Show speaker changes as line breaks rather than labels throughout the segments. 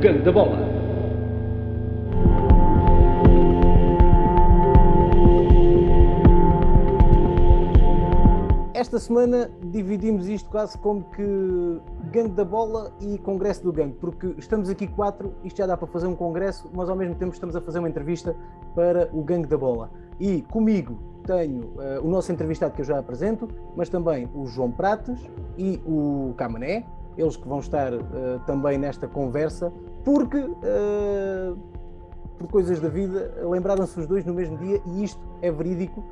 Gangue da Bola. Esta semana dividimos isto quase como que Gangue da Bola e Congresso do Gangue, porque estamos aqui 4, isto já dá para fazer um congresso, mas ao mesmo tempo estamos a fazer uma entrevista para o Gangue da Bola. E comigo tenho o nosso entrevistado que eu já apresento, mas também o João Prates e o Camané, eles que vão estar também nesta conversa, porque por coisas da vida lembraram-se os dois no mesmo dia, e isto é verídico.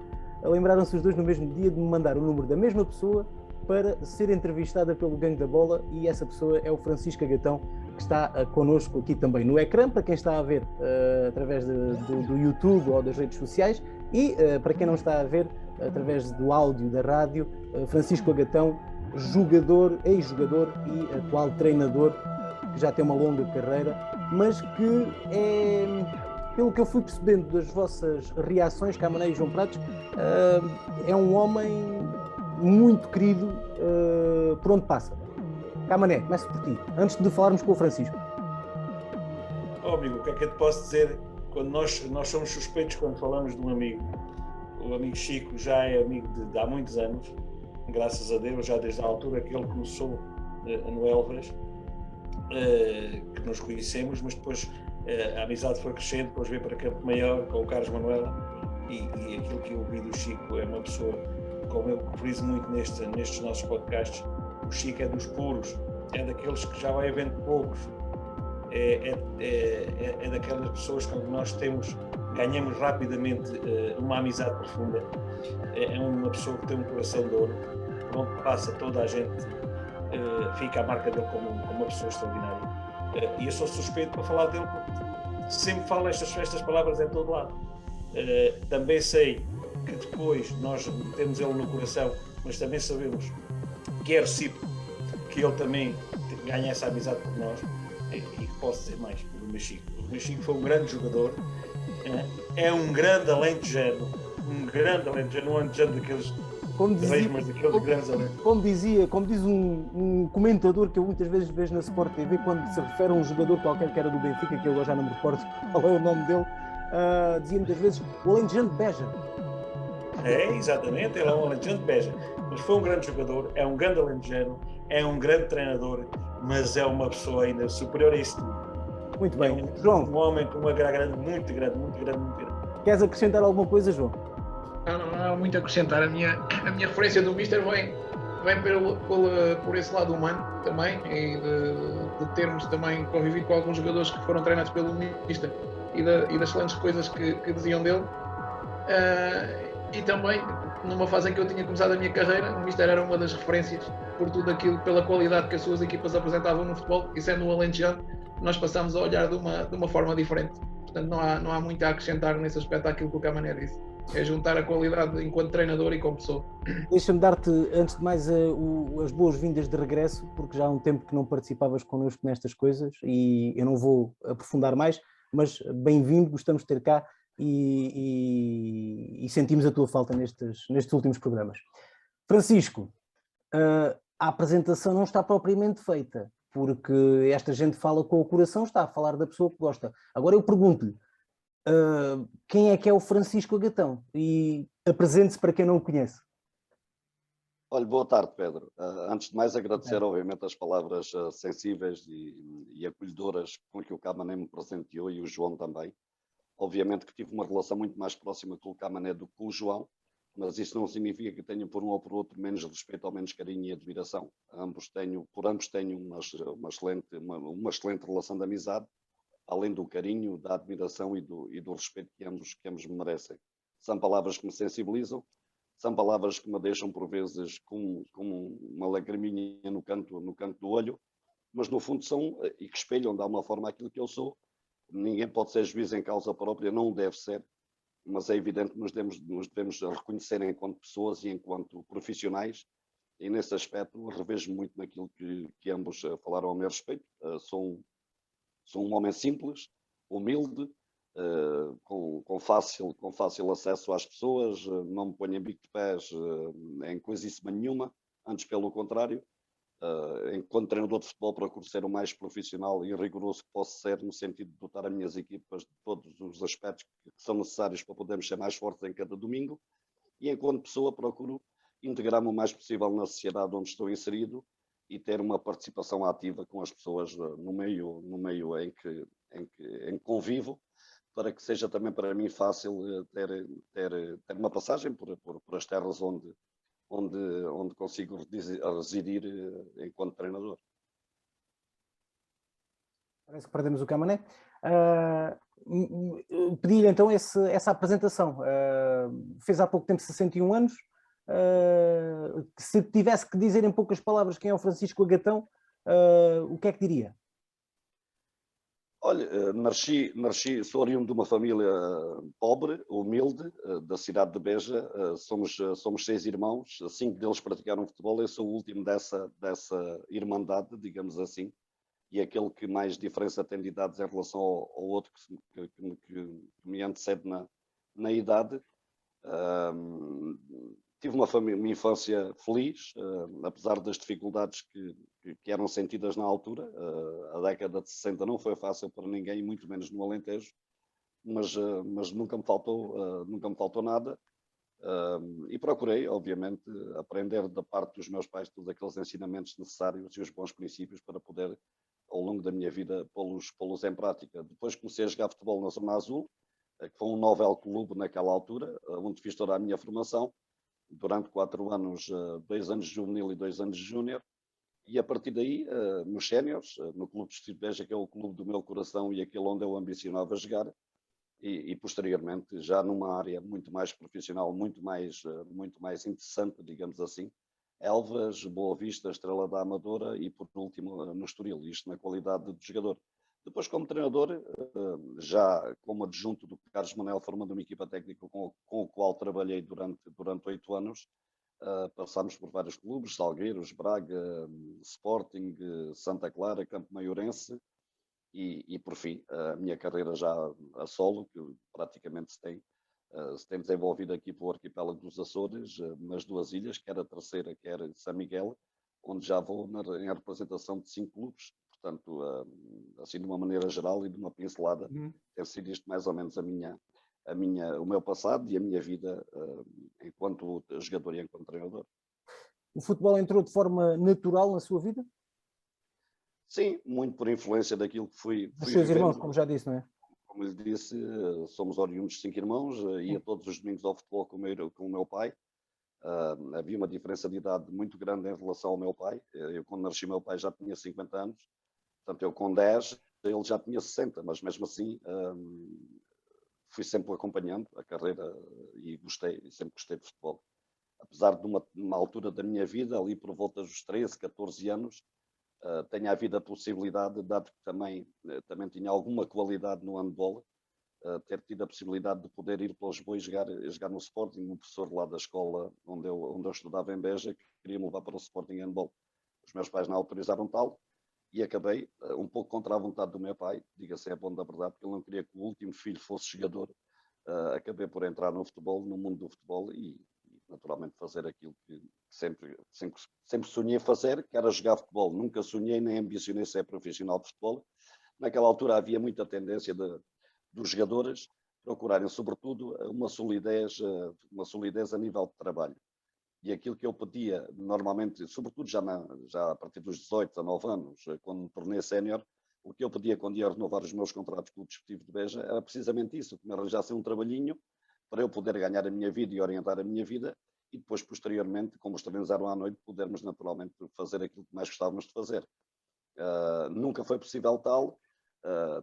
Lembraram-se os dois no mesmo dia de me mandar o número da mesma pessoa para ser entrevistada pelo Gangue da Bola, e essa pessoa é o Francisco Agatão, que está connosco aqui também no ecrã, para quem está a ver através do YouTube ou das redes sociais, e para quem não está a ver através do áudio da rádio, Francisco Agatão, jogador, ex-jogador e atual treinador, que já tem uma longa carreira, mas que é, pelo que eu fui percebendo das vossas reações, Camané e João Pratos, é um homem muito querido por onde passa. Camané, começo por ti, antes de falarmos com o Francisco.
Oh, amigo, o que é que eu te posso dizer? Quando nós somos suspeitos quando falamos de um amigo. O amigo Chico já é amigo de há muitos anos, graças a Deus, já desde a altura que ele começou no Elvas, que nos conhecemos, mas depois a amizade foi crescendo, depois veio para Campo Maior com o Carlos Manuela, e aquilo que eu ouvi do Chico é uma pessoa, como eu friso muito nestes nossos podcasts, o Chico é dos puros, é daqueles que já vai havendo poucos, é daquelas pessoas que nós ganhamos rapidamente uma amizade profunda, é uma pessoa que tem um coração de ouro, por onde passa toda a gente fica a marca dele como uma pessoa extraordinária, e eu sou suspeito para falar dele porque sempre falo estas palavras em todo lado. Também sei que depois nós temos ele no coração, mas também sabemos que é recíproco, que ele também ganha essa amizade por nós, e que posso dizer mais do meu Chico. O meu Chico foi um grande jogador, é um grande alentejano, um alentejano daqueles grandes alentejanos.
Como diz um comentador que eu muitas vezes vejo na Sport TV, quando se refere a um jogador qualquer que era do Benfica, que eu agora já não me recordo qual é o nome dele, dizia muitas vezes o alentejano de Beja.
Exatamente, ele é um alentejano de Beja, mas foi um grande jogador, é um grande alentejano, é um grande treinador, mas é uma pessoa ainda superior a isso tudo.
Muito bem,
João. Um homem com uma grande, muito grande.
Queres acrescentar alguma coisa, João?
Não há muito a acrescentar. A minha referência do Mister vem por esse lado humano também, e de termos também convivido com alguns jogadores que foram treinados pelo Mister, e das excelentes coisas que diziam dele. E também, numa fase em que eu tinha começado a minha carreira, o Mister era uma das referências por tudo aquilo, pela qualidade que as suas equipas apresentavam no futebol, e sendo um alentejano, nós passámos a olhar de uma forma diferente. Portanto, não há muito a acrescentar nesse aspecto àquilo que o Camané disse. É juntar a qualidade enquanto treinador e como pessoa.
Deixa-me dar-te, antes de mais, as boas-vindas de regresso, porque já há um tempo que não participavas connosco nestas coisas, e eu não vou aprofundar mais, mas bem-vindo, gostamos de ter cá, e sentimos a tua falta nestes últimos programas. Francisco, a apresentação não está propriamente feita, porque esta gente fala com o coração, está a falar da pessoa que gosta. Agora eu pergunto-lhe, quem é que é o Francisco Agatão? E apresente-se para quem não o conhece.
Olha, boa tarde, Pedro. Antes de mais, agradecer, obviamente, as palavras sensíveis e acolhedoras com que o Camané me presenteou, e o João também. Obviamente que tive uma relação muito mais próxima com o Camané do que com o João, mas isso não significa que tenha por um ou por outro menos respeito ou menos carinho e admiração. Por ambos tenho uma excelente relação de amizade, além do carinho, da admiração e do respeito que ambos me merecem. São palavras que me sensibilizam, são palavras que me deixam por vezes com uma lagriminha no canto do olho, mas no fundo são, e que espelham de alguma forma aquilo que eu sou. Ninguém pode ser juiz em causa própria, não deve ser, mas é evidente que nos devemos reconhecer enquanto pessoas e enquanto profissionais, e nesse aspecto revejo muito naquilo que ambos falaram a meu respeito. Sou um homem simples, humilde, com fácil acesso às pessoas, não me ponho em bico de pés em coisíssima nenhuma, antes pelo contrário. enquanto treinador de futebol, procuro ser o mais profissional e rigoroso que posso ser, no sentido de dotar as minhas equipas de todos os aspectos que são necessários para podermos ser mais fortes em cada domingo. E enquanto pessoa, procuro integrar-me o mais possível na sociedade onde estou inserido e ter uma participação ativa com as pessoas no meio em que convivo, para que seja também para mim fácil ter uma passagem por as terras onde consigo residir enquanto treinador.
Parece que perdemos o Camané. Pedi-lhe então essa apresentação. Fez há pouco tempo 61 anos. Se tivesse que dizer em poucas palavras quem é o Francisco Agatão, o que é que diria?
Olha, sou oriundo de uma família pobre, humilde, da cidade de Beja. Somos 6 irmãos, 5 deles praticaram futebol. Eu sou o último dessa irmandade, digamos assim, e aquele que mais diferença tem de idades em relação ao outro que me antecede na idade. Tive uma infância feliz, apesar das dificuldades que eram sentidas na altura. A década de 60 não foi fácil para ninguém, muito menos no Alentejo, mas nunca me faltou nada. E procurei, obviamente, aprender da parte dos meus pais todos aqueles ensinamentos necessários e os bons princípios para poder, ao longo da minha vida, pô-los em prática. Depois comecei a jogar futebol na Zona Azul, que foi um novel clube naquela altura, onde fiz toda a minha formação, durante 4 anos, 2 anos de juvenil e 2 anos de júnior, e a partir daí, nos séniores, no Clube de Distrito de Beja, que é o clube do meu coração e aquele onde eu ambicionava jogar, e posteriormente, já numa área muito mais profissional, muito mais interessante, digamos assim, Elvas, Boa Vista, Estrela da Amadora e, por último, no Estoril, isto na qualidade de jogador. Depois, como treinador, já como adjunto do Carlos Manel, formando uma equipa técnica com o qual trabalhei durante 8 anos, passámos por vários clubes, Salgueiros, Braga, Sporting, Santa Clara, Campo Maiorense e por fim, a minha carreira já a solo, que praticamente se tem desenvolvido aqui pelo arquipélago dos Açores, nas 2 ilhas, quer a Terceira, quer São Miguel, onde já vou em representação de 5 clubes. Portanto, assim de uma maneira geral e de uma pincelada, tem sido isto mais ou menos o meu passado e a minha vida enquanto jogador e enquanto treinador.
O futebol entrou de forma natural na sua vida?
Sim, muito por influência daquilo que fui
Dos seus
vivendo.
irmãos, como já disse, não é?
Como lhe disse, somos oriundos de 5 irmãos, ia todos os domingos ao futebol com o meu pai. Havia uma diferença de idade muito grande em relação ao meu pai. Eu, quando nasci, meu pai já tinha 50 anos. Portanto, eu com 10, ele já tinha 60, mas mesmo assim fui sempre acompanhando a carreira e sempre gostei de futebol. Apesar de uma altura da minha vida, ali por volta dos 13, 14 anos, tenha havido a possibilidade, dado que também tinha alguma qualidade no handball, ter tido a possibilidade de poder ir para Lisboa e jogar no Sporting. Um professor lá da escola onde eu estudava em Beja queria me levar para o Sporting Handball. Os meus pais não autorizaram tal e acabei, um pouco contra a vontade do meu pai, diga-se a bom da verdade, porque ele não queria que o último filho fosse jogador. Acabei por entrar no futebol, no mundo do futebol e naturalmente fazer aquilo que sempre sonhei fazer, que era jogar futebol. Nunca sonhei nem ambicionei ser profissional de futebol. Naquela altura havia muita tendência dos jogadores procurarem, sobretudo, uma solidez a nível de trabalho. E aquilo que eu pedia, normalmente, sobretudo já a partir dos 18, 19 anos, quando me tornei sénior, o que eu pedia quando ia renovar os meus contratos com o Desportivo de Beja era precisamente isso, que me arranjasse um trabalhinho para eu poder ganhar a minha vida e orientar a minha vida e depois, posteriormente, como os treinos eram à noite, podermos naturalmente fazer aquilo que mais gostávamos de fazer. Nunca foi possível tal.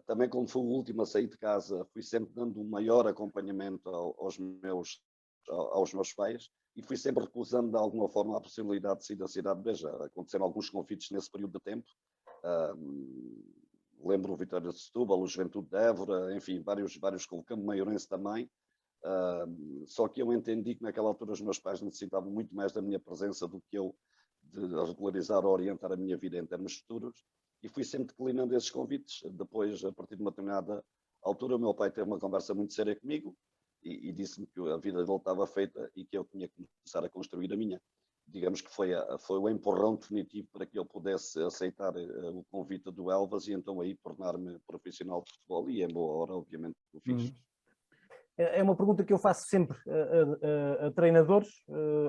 Também, quando fui o último a sair de casa, fui sempre dando um maior acompanhamento aos meus pais e fui sempre recusando de alguma forma a possibilidade de sair da cidade de Beja. Aconteceram alguns convites nesse período de tempo. Lembro o Vitória de Setúbal, o Juventude de Évora, enfim, vários com o Campo Maiorense também. Só que eu entendi que naquela altura os meus pais necessitavam muito mais da minha presença do que eu de regularizar ou orientar a minha vida em termos futuros e fui sempre declinando esses convites. Depois, a partir de uma determinada altura, o meu pai teve uma conversa muito séria comigo e disse-me que a vida dele estava feita e que eu tinha que começar a construir a minha. digamos que foi o empurrão definitivo para que eu pudesse aceitar o convite do Elvas e então aí tornar-me profissional de futebol, e em boa hora, obviamente, o fiz.
É uma pergunta que eu faço sempre a treinadores,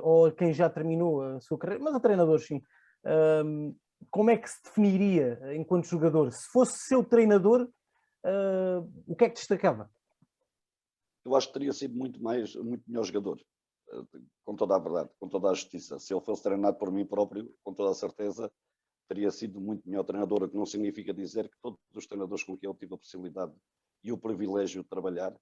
ou a quem já terminou a sua carreira, mas a treinadores sim. Como é que se definiria enquanto jogador? Se fosse seu treinador, o que é que destacava?
Eu acho que teria sido muito melhor jogador, com toda a verdade, com toda a justiça. Se eu fosse treinado por mim próprio, com toda a certeza, teria sido muito melhor treinador, o que não significa dizer que todos os treinadores com quem eu tive a possibilidade e o privilégio de trabalhar,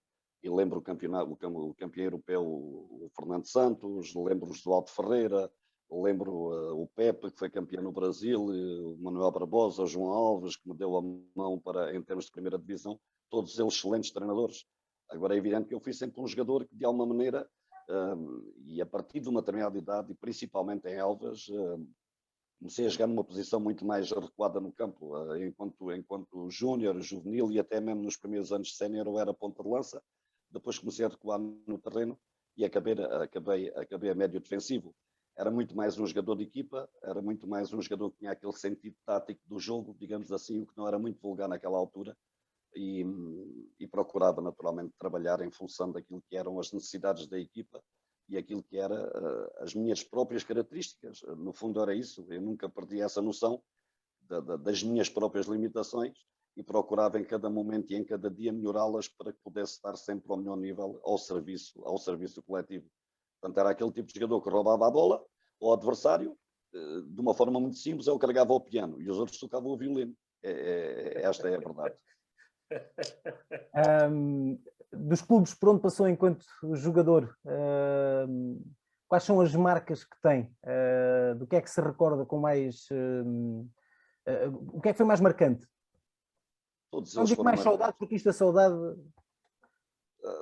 e lembro o campeão europeu, o Fernando Santos, lembro o Josualdo Ferreira, lembro o Pepe, que foi campeão no Brasil, o Manuel Barbosa, o João Alves, que me deu a mão em termos de primeira divisão, todos eles excelentes treinadores. Agora é evidente que eu fui sempre um jogador que, de alguma maneira, e a partir de uma determinada idade, e principalmente em Elvas, comecei a jogar numa posição muito mais adequada no campo, enquanto júnior, juvenil e até mesmo nos primeiros anos de sénior eu era ponta de lança. Depois comecei a recuar no terreno e acabei a médio defensivo. Era muito mais um jogador de equipa, era muito mais um jogador que tinha aquele sentido tático do jogo, digamos assim, o que não era muito vulgar naquela altura, e procurava naturalmente trabalhar em função daquilo que eram as necessidades da equipa e aquilo que era as minhas próprias características. No fundo era isso, eu nunca perdi essa noção das minhas próprias limitações e procurava em cada momento e em cada dia melhorá-las para que pudesse estar sempre ao melhor nível ao serviço coletivo. Portanto, era aquele tipo de jogador que roubava a bola ao adversário, de uma forma muito simples, eu carregava o piano e os outros tocavam o violino. Esta é a verdade.
Dos clubes por onde passou enquanto jogador, quais são as marcas que tem? Do que é que se recorda com mais... o que é que foi mais marcante?
Todos
Não
eles
digo
foram
mais saudade, porque isto é saudade...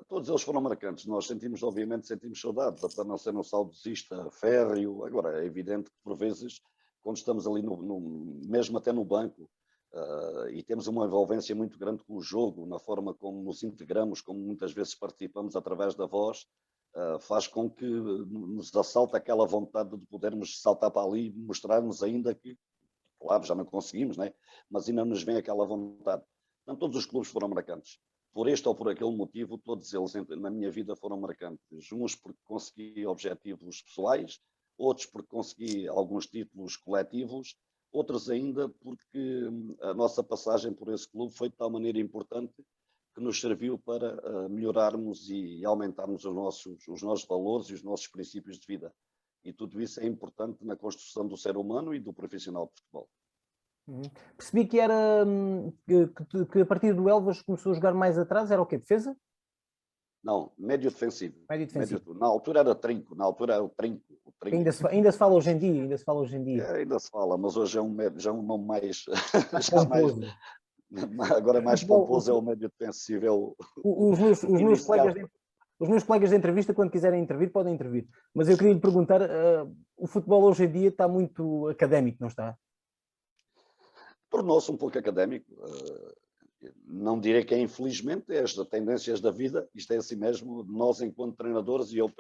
Todos eles foram marcantes. Nós obviamente sentimos saudade, para não ser um saudosista férreo. Agora, é evidente que por vezes, quando estamos ali, mesmo até no banco, e temos uma envolvência muito grande com o jogo, na forma como nos integramos, como muitas vezes participamos através da voz, faz com que nos assalte aquela vontade de podermos saltar para ali e mostrarmos ainda que, claro, já não conseguimos, né? Mas ainda nos vem aquela vontade. Então, todos os clubes foram marcantes. Por este ou por aquele motivo, todos eles na minha vida foram marcantes. Uns porque consegui objetivos pessoais, outros porque consegui alguns títulos coletivos, outros ainda porque a nossa passagem por esse clube foi de tal maneira importante que nos serviu para melhorarmos e aumentarmos os nossos valores e os nossos princípios de vida. E tudo isso é importante na construção do ser humano e do profissional de futebol.
Percebi que era que a partir do Elvas começou a jogar mais atrás, era o quê? Defesa?
Não, médio defensivo.
Médio defensivo.
Na altura era trinco, na altura era o trinco.
Ainda se fala hoje em dia, ainda se fala, mas hoje já é um nome mais agora mais pomposo, é o médio defensivo. Os meus colegas de entrevista, quando quiserem intervir, podem intervir. Mas eu queria lhe perguntar, o futebol hoje em dia está muito académico, não está?
Tornou-se um pouco académico. Não direi que é infelizmente, é as tendências da vida, isto é assim mesmo. Nós, enquanto treinadores, e eu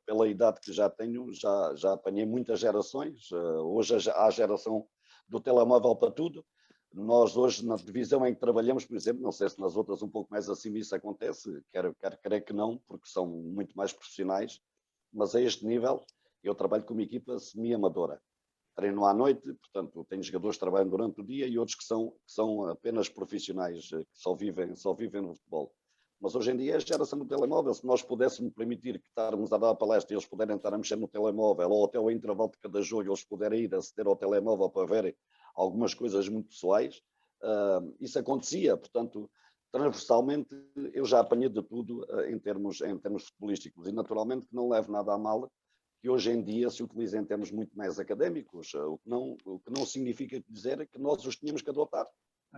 pela idade que já tenho, já apanhei muitas gerações. Hoje há a geração do telemóvel para tudo. Nós hoje, na divisão em que trabalhamos, por exemplo, não sei se nas outras um pouco mais assim isso acontece, quero crer que não, porque são muito mais profissionais, mas a este nível eu trabalho com uma equipa semi-amadora. Treino à noite, portanto, tenho jogadores que trabalham durante o dia e outros que são apenas profissionais, que só vivem no futebol. Mas hoje em dia é a geração do telemóvel. Se nós pudéssemos permitir que estarmos a dar a palestra e eles puderem estar a mexer no telemóvel, ou até ao intervalo de cada jogo eles puderem ir aceder ao telemóvel para verem algumas coisas muito pessoais, isso acontecia. Portanto, transversalmente, eu já apanhei de tudo em termos futebolísticos. E naturalmente que não levo nada a mal que hoje em dia se utiliza em termos muito mais académicos, o que não significa dizer que nós os tínhamos que adotar.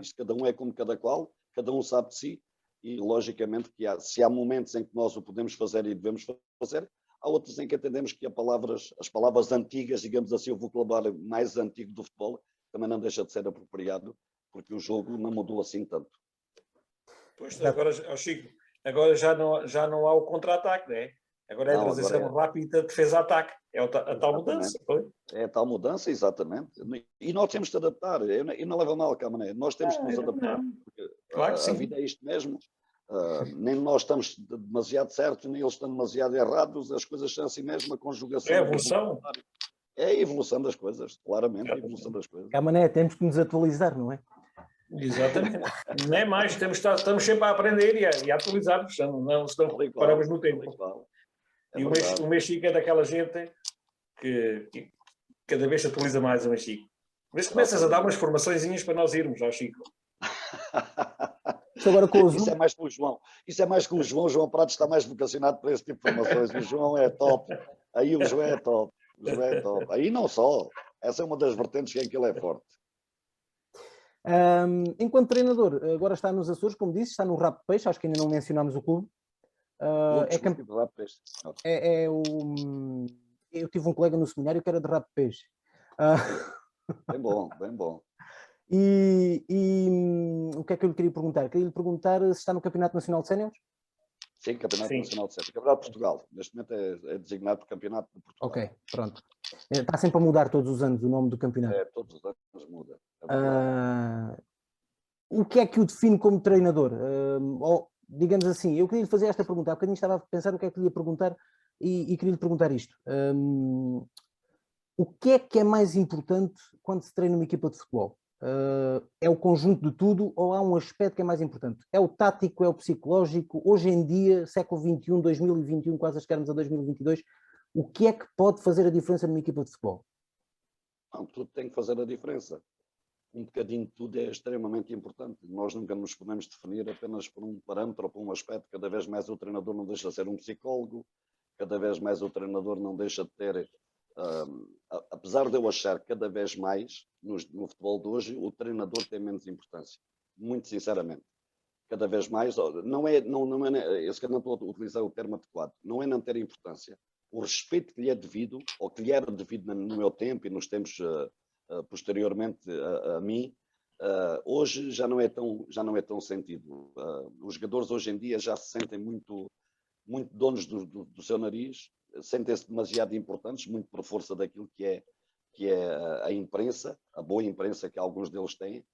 Isto, cada um é como cada qual, cada um sabe de si, e logicamente que se há momentos em que nós o podemos fazer e devemos fazer, há outros em que entendemos que as palavras antigas, digamos assim, o vocabulário mais antigo do futebol, também não deixa de ser apropriado, porque o jogo não mudou assim tanto.
Pois, agora, Chico, agora já não há o contra-ataque, não é? Agora é a transição rápida de defesa-ataque. É a tal mudança. Foi?
É a tal mudança, exatamente. E nós temos de adaptar. E não leva mal, Camané. Nós temos de nos adaptar.
Claro que sim.
A vida é isto mesmo. Nem nós estamos demasiado certos, nem eles estão demasiado errados. As coisas são assim mesmo. A conjugação.
É a evolução.
É a evolução das coisas. Claramente, a evolução das coisas.
Mané, temos que nos atualizar, não é?
Exatamente. Não é mais. Estamos sempre a aprender e a atualizar-nos. Senão paramos no tempo.
É
e o Mexico é daquela gente que cada vez se atualiza mais o Mexico. Mas começas a dar umas formaçõezinhas para nós irmos ao Chico.
Agora com o
Isso é mais com o João. Isso é mais com o João. O João Pratos está mais vocacionado para esse tipo de formações. O João é top. Aí o João é top. O João é top. Aí não só. Essa é uma das vertentes em que ele é forte.
Enquanto treinador, agora está nos Açores, como disse, está no Rabo de Peixe, acho que ainda não mencionámos o clube. Eu tive um colega no seminário que era de Rabo de Peixe.
Bem bom, bem bom.
E o que é que eu lhe queria perguntar? Queria lhe perguntar se está no Campeonato Nacional de Séniores?
Sim, Campeonato Nacional de Séniores. Campeonato de Portugal. Neste momento é designado por Campeonato de Portugal.
Ok, pronto. Está sempre a mudar todos os anos o nome do campeonato.
Todos os anos muda.
O que é que o define como treinador? Ou, digamos assim, eu queria lhe fazer esta pergunta. Há bocadinho estava a pensar o que é que lhe ia perguntar e queria lhe perguntar isto. O que é mais importante quando se treina uma equipa de futebol? É o conjunto de tudo ou há um aspecto que é mais importante? É o tático, é o psicológico? Hoje em dia, século XXI, 2021, quase a chegarmos a 2022, o que é que pode fazer a diferença numa equipa de futebol?
Não, tudo tem que fazer a diferença. Um bocadinho de tudo é extremamente importante. Nós nunca nos podemos definir apenas por um parâmetro ou por um aspecto. Cada vez mais o treinador não deixa de ser um psicólogo, cada vez mais o treinador não deixa de ter... apesar de eu achar que cada vez mais no futebol de hoje o treinador tem menos importância, muito sinceramente, cada vez mais não é, eu se calhar não estou a utilizar o termo adequado, não é não ter importância, o respeito que lhe é devido ou que lhe era devido no meu tempo e nos tempos posteriormente a mim, hoje já não é tão sentido. Os jogadores hoje em dia já se sentem muito donos do seu nariz, sentem-se demasiado importantes, muito por força daquilo que é a imprensa, a boa imprensa que alguns deles têm,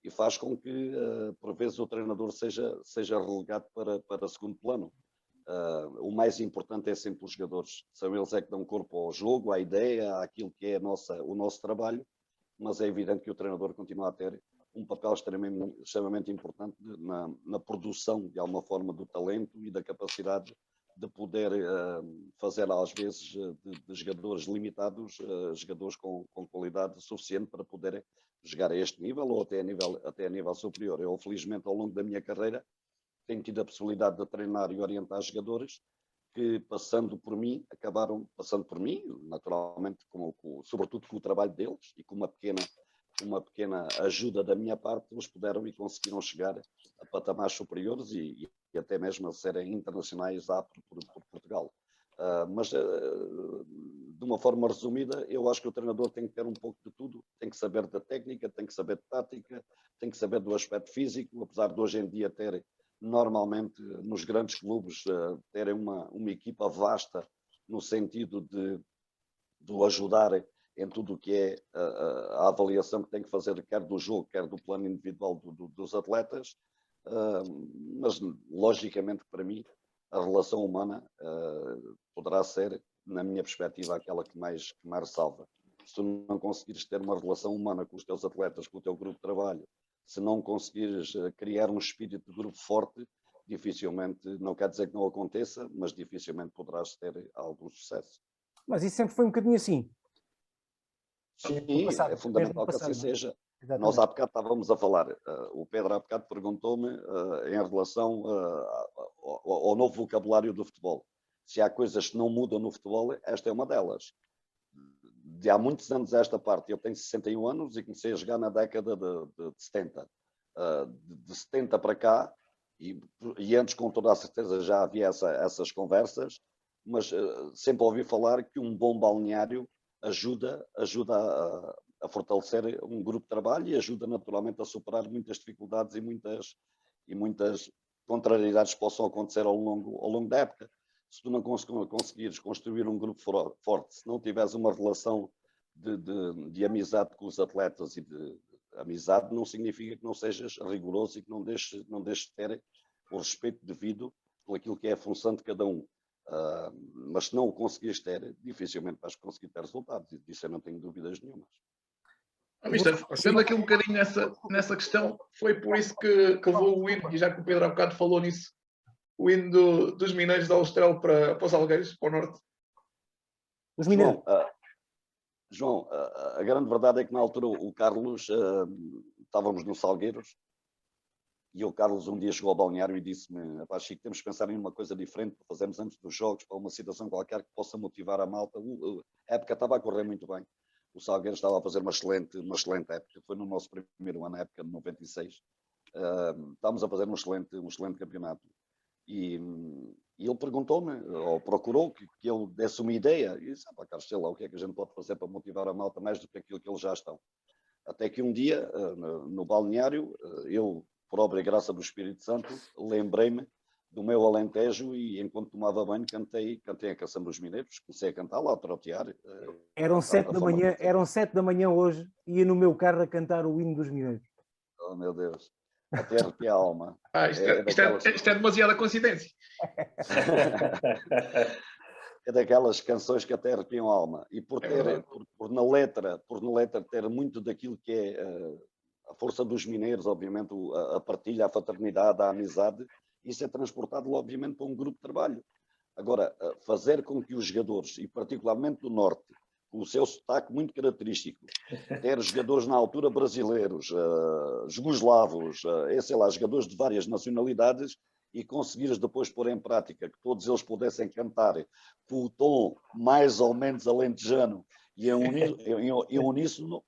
e faz com que, por vezes, o treinador seja relegado para segundo plano. O mais importante é sempre os jogadores. São eles é que dão corpo ao jogo, à ideia, àquilo que é o nosso trabalho, mas é evidente que o treinador continua a ter um papel extremamente importante na produção, de alguma forma, do talento e da capacidade de poder fazer, às vezes, de jogadores limitados, jogadores com qualidade suficiente para poderem jogar a este nível ou até a nível superior. Eu, felizmente, ao longo da minha carreira, tenho tido a possibilidade de treinar e orientar jogadores que, acabaram passando por mim, naturalmente, sobretudo com o trabalho deles e com uma pequena ajuda da minha parte, eles puderam e conseguiram chegar a patamares superiores e até mesmo a serem internacionais por Portugal. Mas, de uma forma resumida, eu acho que o treinador tem que ter um pouco de tudo, tem que saber da técnica, tem que saber de tática, tem que saber do aspecto físico, apesar de hoje em dia ter, normalmente, nos grandes clubes, terem uma equipa vasta no sentido de o ajudar em tudo o que é a avaliação que tem que fazer, quer do jogo, quer do plano individual dos atletas, mas logicamente para mim a relação humana poderá ser, na minha perspectiva, aquela que mais ressalva. Se tu não conseguires ter uma relação humana com os teus atletas, com o teu grupo de trabalho, se não conseguires criar um espírito de grupo forte, dificilmente, não quer dizer que não aconteça, mas dificilmente poderás ter algum sucesso.
Mas isso sempre foi um bocadinho assim.
Sim, é fundamental que assim seja. Exatamente. Nós há bocado estávamos a falar, o Pedro há bocado perguntou-me em relação ao novo vocabulário do futebol. Se há coisas que não mudam no futebol, esta é uma delas. De há muitos anos a esta parte, eu tenho 61 anos e comecei a jogar na década de 70. De 70 para cá, e antes com toda a certeza já havia essas conversas, mas sempre ouvi falar que um bom balneário ajuda a fortalecer um grupo de trabalho e ajuda naturalmente a superar muitas dificuldades e muitas contrariedades que possam acontecer ao longo da época. se tu não conseguires construir um grupo forte, se não tiveres uma relação de amizade com os atletas e de amizade, não significa que não sejas rigoroso e que não deixes de ter o respeito devido por aquilo que é a função de cada um. Mas se não o conseguires ter, dificilmente vais conseguir ter resultados, e disso eu não tenho dúvidas nenhumas.
Mister, sendo aqui um bocadinho nessa questão, foi por isso que levou o hino, e já que o Pedro há bocado falou nisso, o hino dos mineiros da Austral para os Algueiros, para o norte.
Os mineiros.
João, a grande verdade é que na altura o Carlos, estávamos no Salgueiros, e o Carlos um dia chegou ao balneário e disse-me: "Pá, Chico, temos que pensar em uma coisa diferente para fazermos antes dos jogos, para uma situação qualquer que possa motivar a malta." A época estava a correr muito bem. O Salgueiros estava a fazer uma excelente época. Foi no nosso primeiro ano, na época de 96. Estávamos a fazer um excelente campeonato. E ele perguntou-me, ou procurou, que eu desse uma ideia. E disse: Carlos, sei lá, o que é que a gente pode fazer para motivar a malta mais do que aquilo que eles já estão. Até que um dia, no balneário, eu, por obra e graça do Espírito Santo, lembrei-me do meu Alentejo e, enquanto tomava banho, cantei a Canção dos Mineiros. Comecei a cantar lá, a trotear.
Eram 7 da manhã hoje, ia no meu carro a cantar o hino dos mineiros.
Oh, meu Deus. Até arrepia a alma.
Isto é demasiada coincidência.
É daquelas canções que até arrepiam a alma. E por na letra ter muito daquilo que é a força dos mineiros, obviamente, a partilha, a fraternidade, a amizade, isso é transportado, obviamente, para um grupo de trabalho. Agora, fazer com que os jogadores, e particularmente do Norte, com o seu sotaque muito característico, ter jogadores na altura brasileiros, jugoslavos, sei lá, jogadores de várias nacionalidades, e conseguires depois pôr em prática que todos eles pudessem cantar com o tom mais ou menos alentejano e em uníssono,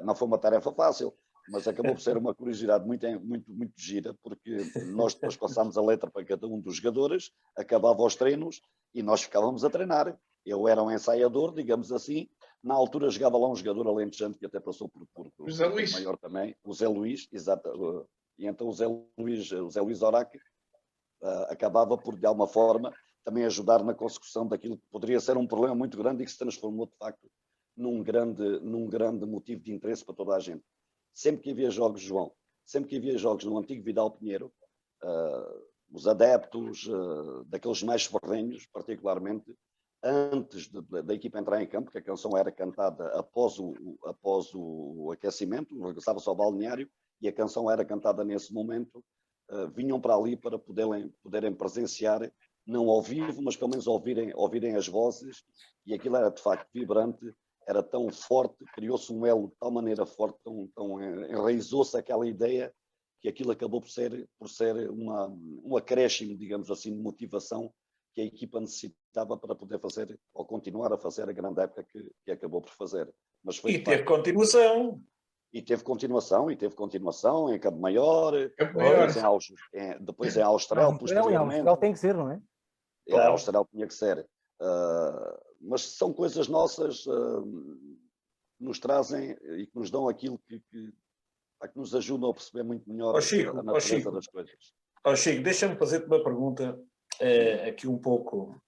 não foi uma tarefa fácil, mas acabou por ser uma curiosidade muito gira, porque nós depois passámos a letra para cada um dos jogadores, acabava os treinos e nós ficávamos a treinar. Eu era um ensaiador, digamos assim. Na altura jogava lá um jogador alentejano que até passou por
o Zé Luís.
Maior também, o Zé Luís, exato. E então o Zé Luís Oraque acabava por, de alguma forma, também ajudar na consecução daquilo que poderia ser um problema muito grande e que se transformou, de facto, num grande motivo de interesse para toda a gente. Sempre que havia jogos, João, sempre que havia jogos no antigo Vidal Pinheiro, os adeptos, daqueles mais ferrenhos, particularmente, antes da equipa entrar em campo, que a canção era cantada após o aquecimento, regressava-se ao balneário, e a canção era cantada nesse momento, vinham para ali para poderem presenciar, não ao vivo, mas pelo menos ouvirem as vozes, e aquilo era de facto vibrante, era tão forte, criou-se um elo de tal maneira forte, enraizou-se aquela ideia, que aquilo acabou por ser um acréscimo, digamos assim, de motivação que a equipa necessitava para poder fazer, ou continuar a fazer, a grande época que acabou por fazer.
Mas foi, e teve continuação.
E teve continuação em Campo Maior, depois em Austral, posteriormente.
Em Austral tem que ser, não é?
Em Austral tinha que ser. Mas são coisas nossas que nos trazem e que nos dão aquilo que nos ajudam a perceber muito melhor a natureza das coisas.
Chico, deixa-me fazer-te uma pergunta aqui um pouco,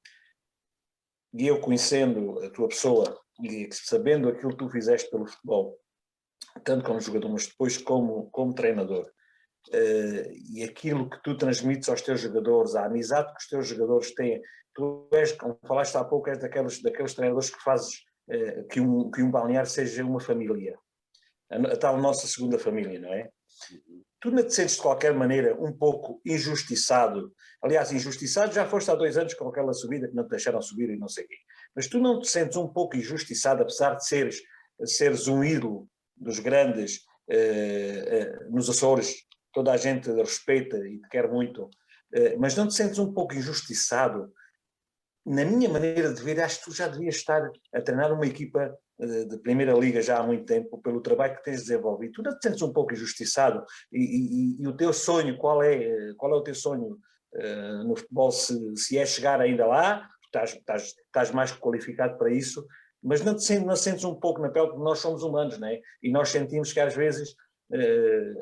e eu conhecendo a tua pessoa e sabendo aquilo que tu fizeste pelo futebol, tanto como jogador, mas depois como treinador, e aquilo que tu transmites aos teus jogadores, a amizade que os teus jogadores têm. Tu és, como falaste há pouco, és daqueles treinadores que fazes que um balneário seja uma família, a tal nossa segunda família, não é? Tu não te sentes de qualquer maneira um pouco injustiçado? Aliás, injustiçado já foste há 2 anos com aquela subida que não te deixaram subir e não sei o quê. Mas tu não te sentes um pouco injustiçado, apesar de seres um ídolo dos grandes nos Açores, toda a gente respeita e te quer muito, mas não te sentes um pouco injustiçado? Na minha maneira de ver, acho que tu já devias estar a treinar uma equipa de Primeira Liga já há muito tempo, pelo trabalho que tens desenvolvido. Tu não te sentes um pouco injustiçado? E o teu sonho, qual é o teu sonho no futebol? Se é chegar ainda lá, estás mais qualificado para isso, mas não sentes um pouco na pele, porque nós somos humanos, não é? E nós sentimos que às vezes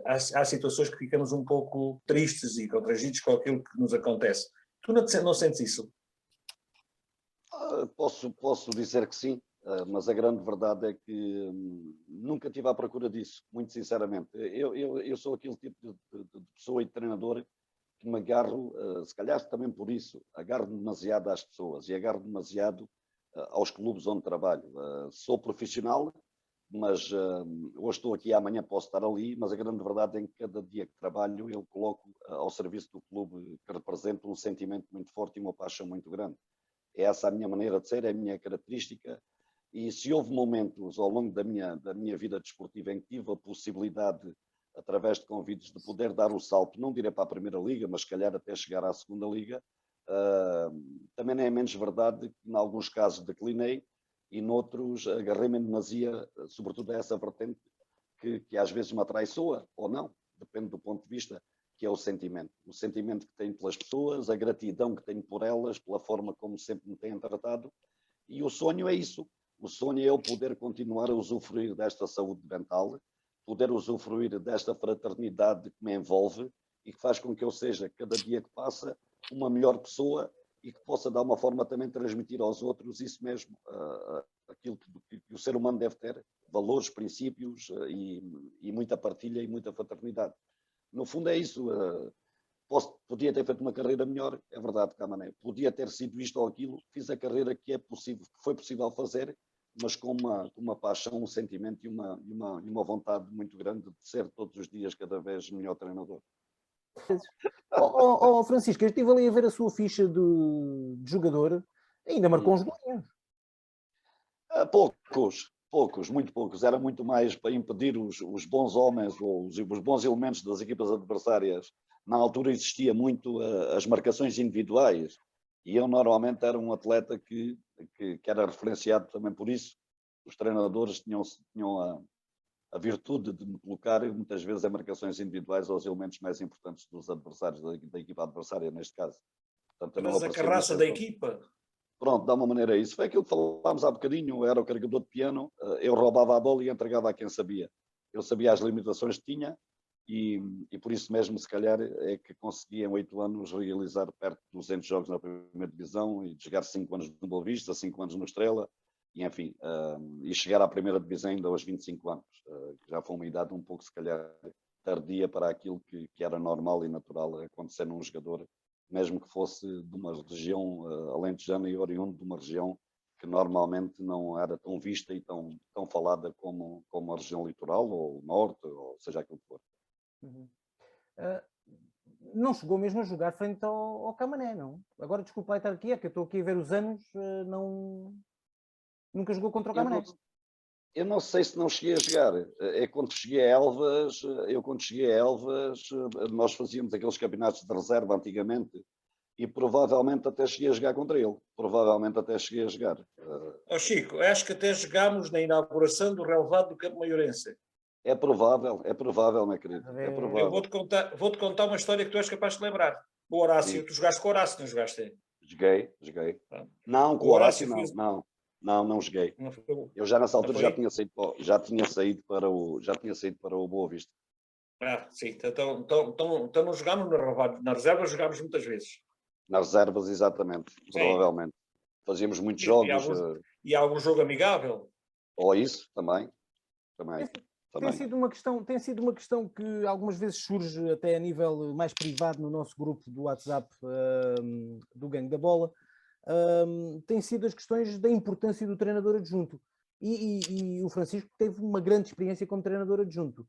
há situações que ficamos um pouco tristes e constrangidos com aquilo que nos acontece. Tu não sentes isso?
Posso dizer que sim, mas a grande verdade é que nunca estive à procura disso, muito sinceramente. Eu sou aquele tipo de pessoa e de treinador que me agarro, se calhar também por isso, agarro demasiado às pessoas e agarro demasiado aos clubes onde trabalho. Sou profissional, mas hoje estou aqui, amanhã posso estar ali, mas a grande verdade é que cada dia que trabalho eu coloco ao serviço do clube que representa um sentimento muito forte e uma paixão muito grande. É essa a minha maneira de ser, é a minha característica, e se houve momentos ao longo da minha vida desportiva em que tive a possibilidade, através de convites, de poder dar o salto, não direi para a Primeira Liga, mas se calhar até chegar à Segunda Liga, também não é menos verdade que em alguns casos declinei e noutros agarrei-me em demasia, sobretudo a essa vertente que às vezes me atraiçoa ou não, depende do ponto de vista, que é o sentimento que tenho pelas pessoas, a gratidão que tenho por elas, pela forma como sempre me têm tratado, e o sonho é isso. O sonho é eu poder continuar a usufruir desta saúde mental, poder usufruir desta fraternidade que me envolve e que faz com que eu seja, cada dia que passa, uma melhor pessoa e que possa, de alguma forma, também transmitir aos outros isso mesmo, aquilo que o ser humano deve ter, valores, princípios e muita partilha e muita fraternidade. No fundo é isso. Podia ter feito uma carreira melhor, é verdade, Camané. Podia ter sido isto ou aquilo. Fiz a carreira que foi possível fazer, mas com uma paixão, um sentimento e uma vontade muito grande de ser todos os dias cada vez melhor treinador.
Francisco, eu estive ali a ver a sua ficha de jogador, ainda marcou uns golinhos.
Poucos, muito poucos. Era muito mais para impedir os bons homens ou os bons elementos das equipas adversárias. Na altura existia muito as marcações individuais e eu normalmente era um atleta que era referenciado também por isso. Os treinadores tinham a virtude de me colocar muitas vezes em marcações individuais aos elementos mais importantes dos adversários, da equipa adversária neste caso.
Portanto, mas a carraça da equipa?
Pronto, dá uma maneira a isso. Foi aquilo que falámos há bocadinho, eu era o carregador de piano, eu roubava a bola e entregava a quem sabia. Eu sabia as limitações que tinha e por isso mesmo, se calhar, é que consegui em 8 anos realizar perto de 200 jogos na primeira divisão e jogar 5 anos no Boa Vista, 5 anos no Estrela, e enfim, e chegar à primeira divisão ainda aos 25 anos. Já foi uma idade um pouco, se calhar, tardia para aquilo que era normal e natural acontecer num jogador, mesmo que fosse de uma região alentejana e oriundo de uma região que normalmente não era tão vista e tão falada como a região litoral ou o norte, ou seja aquilo que for.
Uhum. Não chegou mesmo a jogar frente ao Camané, não? Agora, desculpa lá estar aqui, é que eu estou aqui a ver os anos, nunca jogou contra o Camané.
Eu não sei se não cheguei a jogar. Quando cheguei a Elvas, nós fazíamos aqueles campeonatos de reserva antigamente e provavelmente até cheguei a jogar contra ele. Provavelmente até cheguei a jogar.
Chico, acho que até jogámos na inauguração do relevado do Campo Maiorense.
É provável, meu querido. É provável.
Eu vou-te contar uma história que tu és capaz de lembrar. O Horácio, tu jogaste com o Horácio, não jogaste?
Joguei. Não, com o Horácio não joguei. Eu já nessa altura já tinha saído para o Boa Vista.
Sim. Então não jogámos no relevado. Na reserva jogámos muitas vezes.
Nas reservas, exatamente. Sim. Provavelmente. Fazíamos muitos jogos.
E algum jogo amigável?
Ou isso, também.
Tem sido uma questão que algumas vezes surge até a nível mais privado no nosso grupo do WhatsApp do Gangue da Bola. Tem sido as questões da importância do treinador adjunto. E o Francisco teve uma grande experiência como treinador adjunto.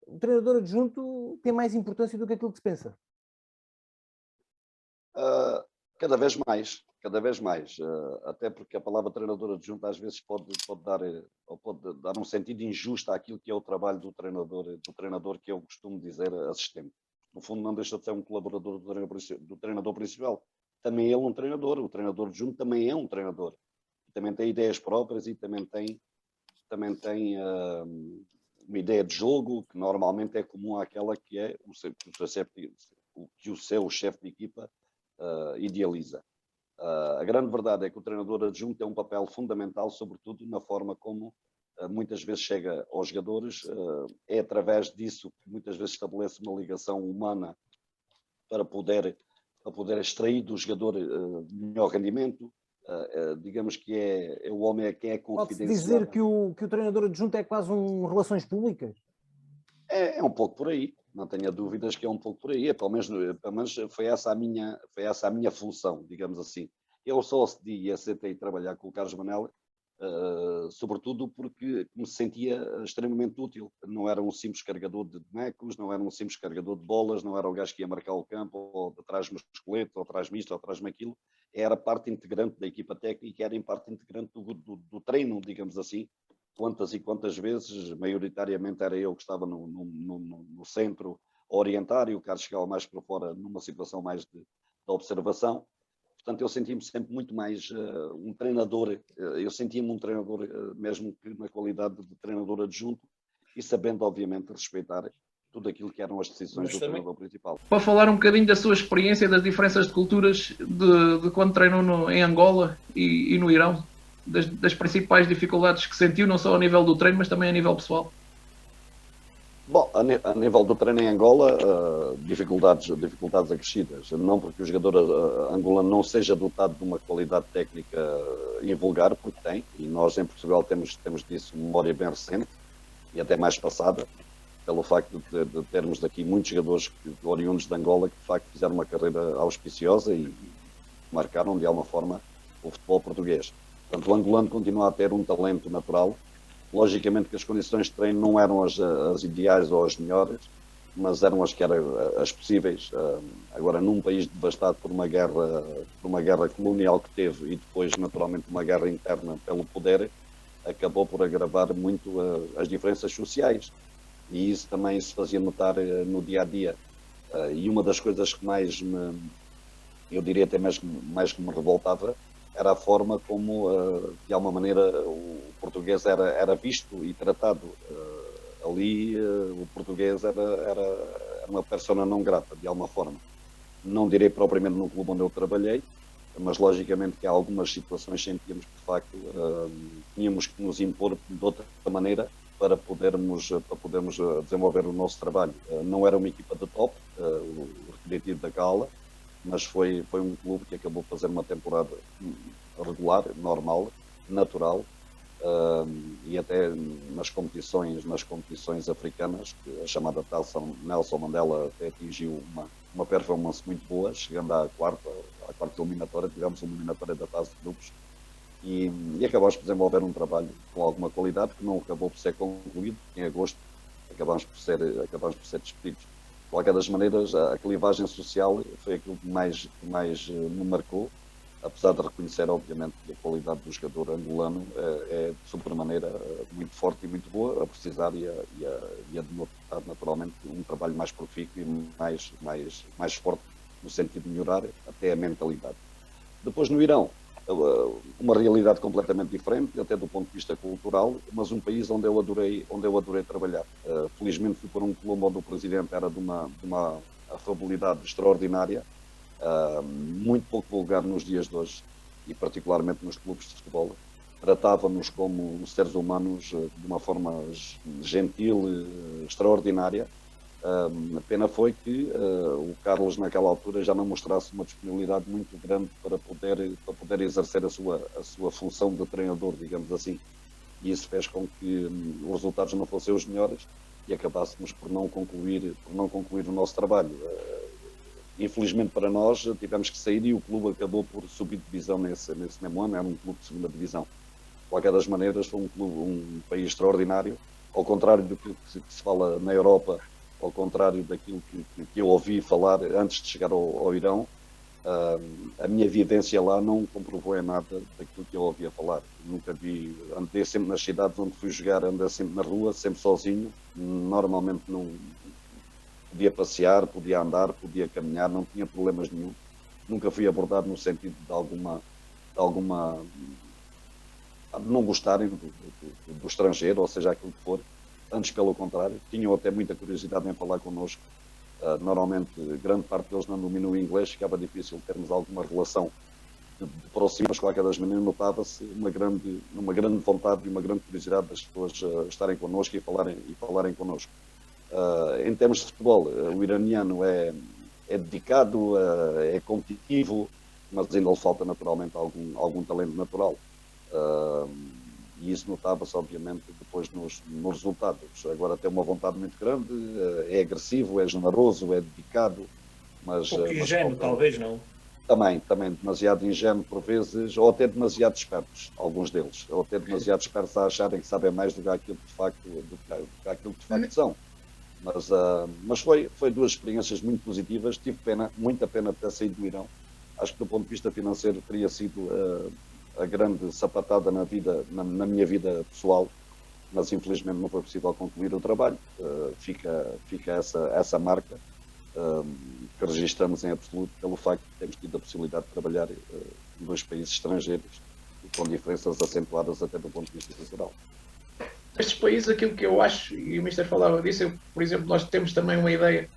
O treinador adjunto tem mais importância do que aquilo que se pensa?
Cada vez mais. Até porque a palavra treinador adjunto às vezes pode dar um sentido injusto àquilo que é o trabalho do treinador que eu costumo dizer assistente. No fundo não deixa de ser um colaborador do treinador principal. Também ele é um treinador, o treinador adjunto também é um treinador. Também tem ideias próprias e também tem uma ideia de jogo que normalmente é comum àquela que é que o seu chefe de equipa idealiza. A grande verdade é que o treinador adjunto tem um papel fundamental, sobretudo na forma como muitas vezes chega aos jogadores. É através disso que muitas vezes estabelece uma ligação humana para poder extrair do jogador melhor rendimento, digamos que é o homem a quem é
Pode-se
confidenciado.
dizer que o treinador adjunto é quase um relações públicas?
É um pouco por aí, não tenha dúvidas que é um pouco por aí. Pelo menos foi essa a minha função, digamos assim. Eu só decidi e aceitei trabalhar com o Carlos Manela, sobretudo porque me sentia extremamente útil. Não era um simples carregador de bonecos, não era um simples carregador de bolas, não era o gajo que ia marcar o campo, ou traz-me o esqueleto, ou traz-me isto, ou traz-me aquilo. Era parte integrante da equipa técnica, era em parte integrante do treino, digamos assim. Quantas e quantas vezes, maioritariamente era eu que estava no centro a orientar e o Carlos chegava mais para fora numa situação mais de observação. Portanto, eu sentia-me sempre muito mais um treinador, eu sentia-me um treinador mesmo que na qualidade de treinador adjunto e sabendo, obviamente, respeitar tudo aquilo que eram as decisões do treinador principal.
Para falar um bocadinho da sua experiência, das diferenças de culturas de quando treinou em Angola e no Irão, das principais dificuldades que sentiu, não só a nível do treino, mas também a nível pessoal.
Bom, a nível do treino em Angola, dificuldades acrescidas. Não porque o jogador angolano não seja dotado de uma qualidade técnica invulgar, porque tem, e nós em Portugal temos disso memória bem recente, e até mais passada, pelo facto de termos daqui muitos jogadores oriundos de Angola que de facto fizeram uma carreira auspiciosa e marcaram de alguma forma o futebol português. Portanto, o angolano continua a ter um talento natural. Logicamente que as condições de treino não eram as ideais ou as melhores, mas eram as possíveis. Agora, num país devastado por uma guerra colonial que teve e depois, naturalmente, uma guerra interna pelo poder, acabou por agravar muito as diferenças sociais. E isso também se fazia notar no dia-a-dia. E uma das coisas que eu diria até mais que me revoltava, era a forma como, de alguma maneira, o português era visto e tratado. Ali, o português era uma persona não grata, de alguma forma. Não direi propriamente no clube onde eu trabalhei, mas logicamente que há algumas situações sentíamos que, de facto, tínhamos que nos impor de outra maneira para podermos desenvolver o nosso trabalho. Não era uma equipa de top, o Recreativo da Gala, mas foi um clube que acabou por fazer uma temporada regular, normal, natural, e até nas competições africanas, a chamada Taça Nelson Mandela até atingiu uma performance muito boa, chegando à quarta eliminatória, tivemos uma eliminatória da Taça de Grupos, e acabámos por desenvolver um trabalho com alguma qualidade que não acabou por ser concluído. Em agosto acabámos por ser despedidos. De qualquer das maneiras, a clivagem social foi aquilo que mais me marcou, apesar de reconhecer, obviamente, que a qualidade do jogador angolano é de sobremaneira muito forte e muito boa, a precisar e a denotar, naturalmente, um trabalho mais profícuo e mais forte no sentido de melhorar até a mentalidade. Depois, no Irão, uma realidade completamente diferente, até do ponto de vista cultural, mas um país onde eu adorei trabalhar. Felizmente fui para um clube onde o presidente era de uma afabilidade extraordinária, muito pouco vulgar nos dias de hoje, e particularmente nos clubes de futebol. Tratava-nos como seres humanos de uma forma gentil, extraordinária. A pena foi que o Carlos naquela altura já não mostrasse uma disponibilidade muito grande para poder exercer a sua função de treinador, digamos assim, e isso fez com que os resultados não fossem os melhores e acabássemos por não concluir o nosso trabalho. Infelizmente para nós tivemos que sair e o clube acabou por subir de divisão nesse mesmo ano, era um clube de segunda divisão. De qualquer das maneiras foi um país extraordinário, ao contrário do que se fala na Europa, ao contrário daquilo que eu ouvi falar antes de chegar ao Irão, a minha vivência lá não comprovou em nada daquilo que eu ouvia falar. Nunca vi, andei sempre nas cidades onde fui jogar, andei sempre na rua, sempre sozinho, normalmente não podia passear, podia andar, podia caminhar, não tinha problemas nenhum. Nunca fui abordado no sentido de alguma não gostarem do estrangeiro, ou seja, aquilo que for. Antes, pelo contrário, tinham até muita curiosidade em falar connosco. Normalmente, grande parte deles não dominam o inglês, ficava difícil termos alguma relação de próxima, mas, de qualquer das maneiras, notava-se uma grande vontade e uma grande curiosidade das pessoas estarem connosco e falarem connosco. Em termos de futebol, o iraniano é dedicado, é competitivo, mas ainda lhe falta naturalmente algum talento natural. E isso notava-se, obviamente, depois nos resultados. Agora tem uma vontade muito grande, é agressivo, é generoso, é dedicado, mas...
Um pouco ingênuo, talvez, não?
Também demasiado ingênuo por vezes, ou até demasiado espertos, alguns deles, ou até demasiado espertos a acharem que sabem mais do que aquilo que de facto são. Mas foi duas experiências muito positivas. Tive muita pena de ter saído do Irão. Acho que do ponto de vista financeiro teria sido a grande sapatada na minha vida pessoal, mas infelizmente não foi possível concluir o trabalho. Fica essa marca que registramos em absoluto pelo facto de termos tido a possibilidade de trabalhar em 2 países estrangeiros com diferenças acentuadas até do ponto de vista cultural.
Estes países, aquilo que eu acho, e o Mister falava disso, por exemplo, nós temos também uma ideia,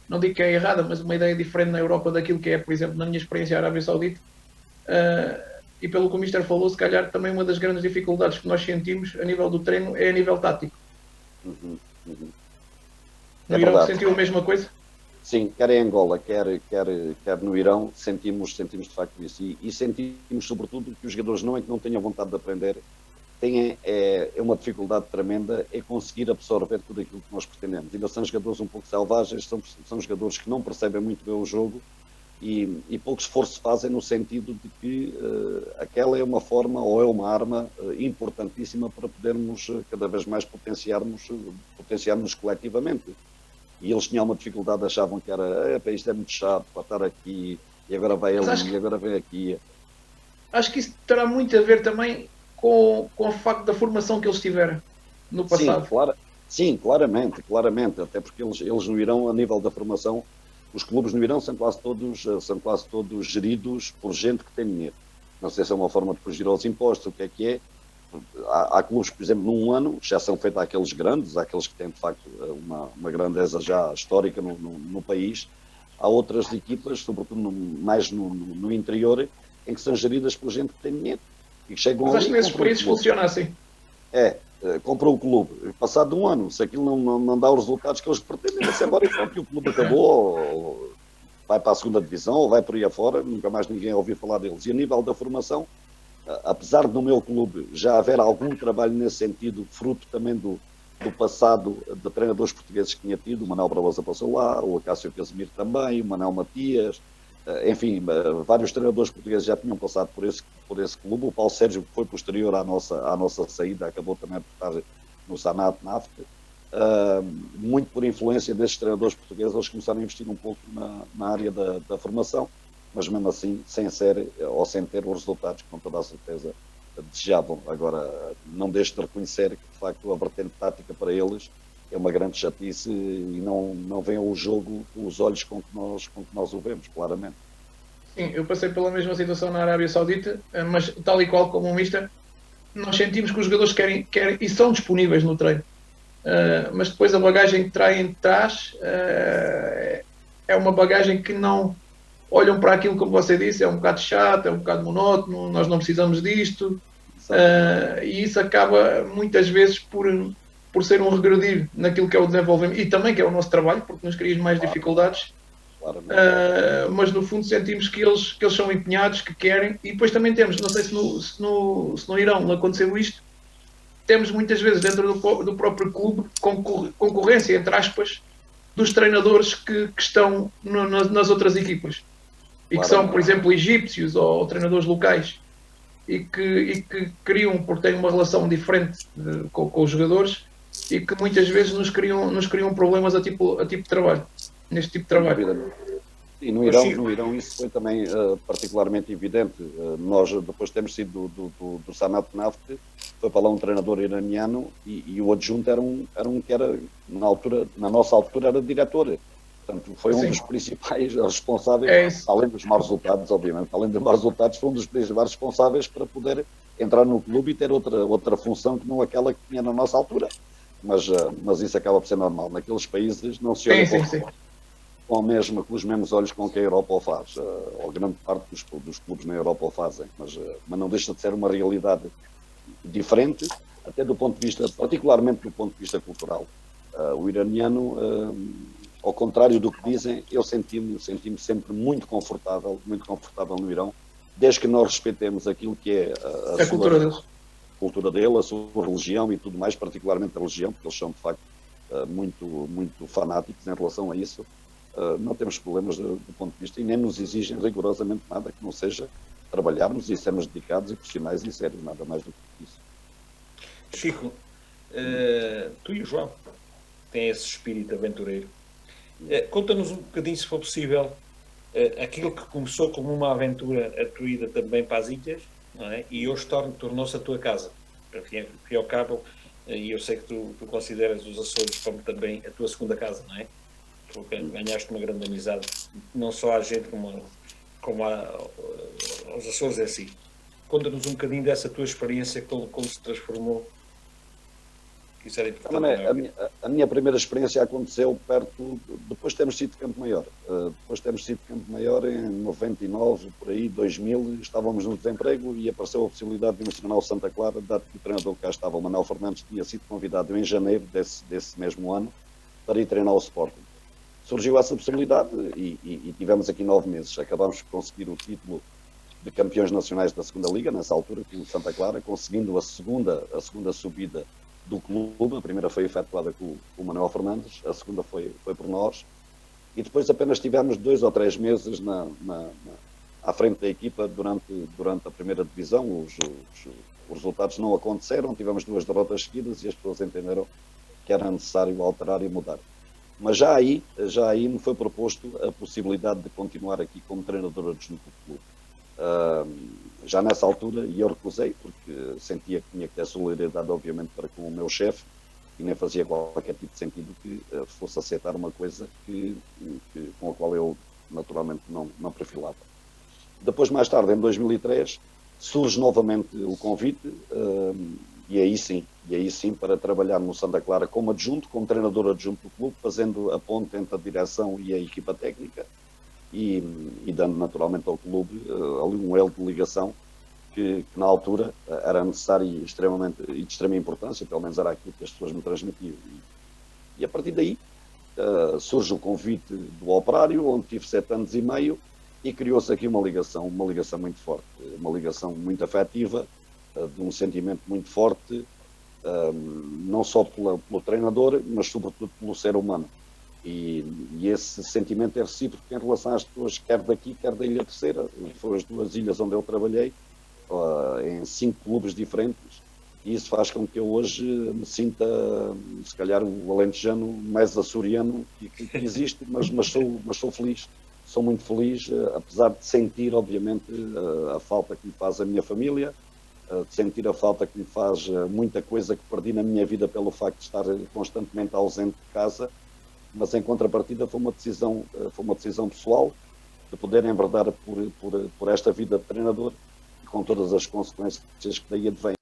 não digo que é errada, mas uma ideia diferente na Europa daquilo que é, por exemplo, na minha experiência a Arábia Saudita, e pelo que o Mister falou, se calhar também uma das grandes dificuldades que nós sentimos a nível do treino é a nível tático. No Irão sentiu a mesma coisa?
Sim, quer em Angola, quer no Irão, sentimos de facto isso. E sentimos sobretudo que os jogadores não é que não tenham vontade de aprender, é uma dificuldade tremenda é conseguir absorver tudo aquilo que nós pretendemos. Ainda são jogadores um pouco selvagens, são jogadores que não percebem muito bem o jogo e pouco esforço fazem no sentido de que aquela é uma forma ou é uma arma importantíssima para podermos cada vez mais potenciarmos coletivamente. E eles tinham uma dificuldade, achavam que era isto é muito chato para estar aqui e agora vai ali e agora vem aqui.
Acho que isso terá muito a ver também com o facto da formação que eles tiveram no passado.
Sim, claramente, até porque eles no Irão, a nível da formação, os clubes no Irão são quase todos geridos por gente que tem dinheiro. Não sei se é uma forma de fugir aos impostos, o que é. Há clubes, por exemplo, num ano, exceção feita àqueles grandes, àqueles que têm de facto uma grandeza já histórica no país. Há outras equipas, sobretudo mais no interior, em que são geridas por gente que tem dinheiro. E chegam.
Mas acho que nesses países funciona assim.
Comprou o clube. Passado um ano, se aquilo não dá os resultados que eles pretendem, vai-se embora e pronto, o clube acabou, ou vai para a segunda divisão, ou vai por aí afora, nunca mais ninguém ouviu falar deles. E a nível da formação, apesar de no meu clube já haver algum trabalho nesse sentido, fruto também do passado de treinadores portugueses que tinha tido, o Manuel Barbosa passou lá, o Acácio Casimiro também, o Manuel Matias, enfim, vários treinadores portugueses já tinham passado por esse clube. O Paulo Sérgio, que foi posterior à nossa saída, acabou também por estar no Sanat Naft. Muito por influência desses treinadores portugueses, eles começaram a investir um pouco na área da formação, mas mesmo assim, sem ter os resultados que com toda a certeza desejavam. Agora, não deixo de reconhecer que, de facto, a vertente tática para eles é uma grande chatice e não vem o jogo com os olhos com que nós o vemos, claramente.
Sim, eu passei pela mesma situação na Arábia Saudita, mas tal e qual como o Mister, nós sentimos que os jogadores querem e são disponíveis no treino. Mas depois a bagagem que traem de trás é uma bagagem que não olham para aquilo, como você disse, é um bocado chato, é um bocado monótono, nós não precisamos disto, e isso acaba muitas vezes por ser um regredir naquilo que é o desenvolvimento e também que é o nosso trabalho, porque nos cria mais dificuldades, mas no fundo sentimos que eles são empenhados, que querem, e depois também temos, não sei se no Irão aconteceu isto, temos muitas vezes dentro do próprio clube concorrência, entre aspas, dos treinadores que estão nas outras equipas e que são, por exemplo, egípcios ou treinadores locais e que criam, porque têm uma relação diferente com os jogadores e que muitas vezes nos criam problemas a tipo de trabalho, neste tipo de trabalho.
E no Irão isso foi também particularmente evidente. Nós depois temos sido do Sanat Naft, foi para lá um treinador iraniano e o adjunto era um que era, na nossa altura, era diretor. Portanto, foi um dos principais responsáveis, além dos maus resultados, obviamente, foi um dos principais responsáveis para poder entrar no clube e ter outra função que não aquela que tinha na nossa altura. Mas isso acaba por ser normal. Naqueles países não se olha com os mesmos olhos com que a Europa o faz, ou grande parte dos clubes na Europa o fazem, mas não deixa de ser uma realidade diferente, até do ponto de vista, particularmente do ponto de vista cultural. O iraniano, ao contrário do que dizem, eu senti-me sempre muito confortável no Irão, desde que nós respeitemos aquilo que é
a cultura deles.
Cultura dele, a sua religião e tudo mais, particularmente a religião, porque eles são de facto muito fanáticos em relação a isso. Não temos problemas do ponto de vista e nem nos exigem rigorosamente nada que não seja trabalharmos e sermos dedicados e profissionais e sérios, nada mais do que isso.
Chico, tu e o João têm esse espírito aventureiro. Conta-nos um bocadinho, se for possível, aquilo que começou como uma aventura a tua ida também para as ilhas, não é? E hoje tornou-se a tua casa. Enfim, ao cabo, e eu sei que tu consideras os Açores como também a tua segunda casa, não é? Porque ganhaste uma grande amizade, não só à gente como aos Açores em si. Conta-nos um bocadinho dessa tua experiência, como se transformou. Isso era importante.
A minha primeira experiência aconteceu depois de termos sido de Campo Maior. Depois de termos sido de Campo Maior em 99, por aí, 2000, estávamos no desemprego e apareceu a possibilidade de ir nacional Santa Clara, dado que o treinador que cá estava, o Manuel Fernandes, tinha sido convidado em janeiro desse mesmo ano para ir treinar o Sporting. Surgiu essa possibilidade e tivemos aqui 9 meses. Acabámos por conseguir o título de campeões nacionais da segunda Liga, nessa altura, com o Santa Clara, conseguindo a segunda subida do clube. A primeira foi efetuada com o Manuel Fernandes, a segunda foi por nós, e depois apenas tivemos 2 ou 3 meses à frente da equipa durante a primeira divisão. Os resultados não aconteceram, tivemos 2 derrotas seguidas e as pessoas entenderam que era necessário alterar e mudar. Mas já aí me foi proposto a possibilidade de continuar aqui como treinador adjunto do clube. Já nessa altura, e eu recusei, porque sentia que tinha que ter solidariedade, obviamente, para com o meu chefe, e nem fazia qualquer tipo de sentido que fosse aceitar uma coisa com a qual eu, naturalmente, não perfilava. Depois, mais tarde, em 2003, surge novamente o convite, e aí sim, para trabalhar no Santa Clara como adjunto, como treinador adjunto do clube, fazendo a ponte entre a direção e a equipa técnica, e dando naturalmente ao clube ali um elo de ligação que na altura era necessário e de extrema importância, pelo menos era aquilo que as pessoas me transmitiam. E a partir daí surge o convite do Operário, onde tive 7 anos e meio, e criou-se aqui uma ligação muito forte, uma ligação muito afetiva, de um sentimento muito forte, não só pelo treinador, mas sobretudo pelo ser humano. E esse sentimento é recíproco em relação às pessoas, quer daqui, quer da Ilha Terceira. Foram as 2 ilhas onde eu trabalhei, em 5 clubes diferentes, e isso faz com que eu hoje me sinta, se calhar, o alentejano mais açoriano que existe, mas sou feliz. Sou muito feliz, apesar de sentir, obviamente, a falta que me faz a minha família, de sentir a falta que me faz muita coisa que perdi na minha vida pelo facto de estar constantemente ausente de casa. Mas em contrapartida foi uma decisão pessoal de poder enverdar por esta vida de treinador e com todas as consequências que daí advêm.